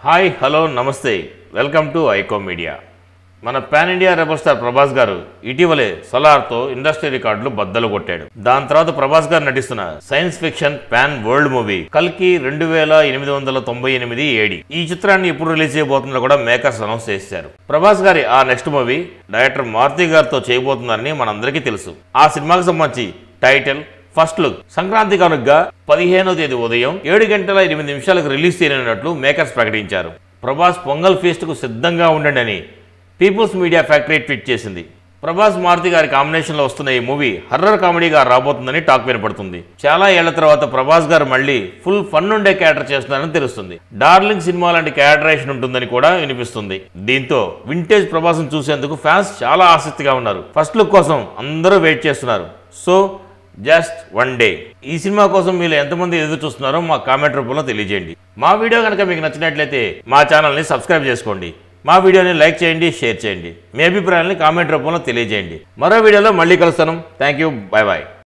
Hi hello నమస్తే welcome to iQOO media. మన pan India rebel star Prabhas గారు ఇటీవలే సలార్తో ఇండస్ట్రీ రికార్డులు బద్దలు కొట్టాడు. దాని తర్వాత ప్రభాస్ గారు నటిస్తున్న science fiction pan world movie కల్కి 2898 ఏడి ఈ చిత్రాన్ని ఎప్పుడు రిలీజ్ చేయబోతుందో కూడా మేకర్స్ అనౌన్స్ చేశారు. ప్రభాస్ గారి ఆ నెక్స్ట్ మూవీ డైరెక్టర్ మారుతి గారితో చేయబోతున్నారని మనందరికీ తెలుసు. ఆ సినిమాకి సంబంధించి టైటిల్ ఫస్ట్ లుక్ సంక్రాంతి కానుకగా 15వ తేదీ ఉదయం 7:08 రిలీజ్ చేయనున్నట్లు మేకర్స్ ప్రకటించారు. ప్రభాస్ పొంగల్ ఫీస్ట్ కు సిద్ధంగా ఉండండి అని పీపుల్స్ మీడియా ఫ్యాక్టరీ ట్వీట్ చేసింది. ప్రభాస్ మారుతి గారి కాంబినేషన్ లో వస్తున్న ఈ మూవీ హర్రర్ కామెడీగా రాబోతుందని టాక్ వినపడుతుంది. చాలా ఏళ్ల తర్వాత ప్రభాస్ గారు మళ్ళీ ఫుల్ ఫన్ ఉండే క్యారెక్టర్ చేస్తున్నారని తెలుస్తుంది. డార్లింగ్ సినిమా లాంటి క్యారెక్టరేషన్ ఉంటుందని కూడా వినిపిస్తుంది. దీంతో వింటేజ్ ప్రభాస్ చూసేందుకు ఫ్యాన్స్ చాలా ఆసక్తిగా ఉన్నారు. ఫస్ట్ లుక్ కోసం అందరూ వెయిట్ చేస్తున్నారు. సో జస్ట్ వన్ డే ఈ సినిమా కోసం మీరు ఎంతమంది ఎదురు చూస్తున్నారో మా కామెంట్ రూపంలో తెలియజేయండి. మా వీడియో కనుక మీకు నచ్చినట్లయితే మా ఛానల్ని సబ్స్క్రైబ్ చేసుకోండి. మా వీడియోని లైక్ చేయండి, షేర్ చేయండి. మీ అభిప్రాయాన్ని కామెంట్ రూపంలో తెలియజేయండి. మరో వీడియోలో మళ్ళీ కలుస్తాను. Thank you, bye bye.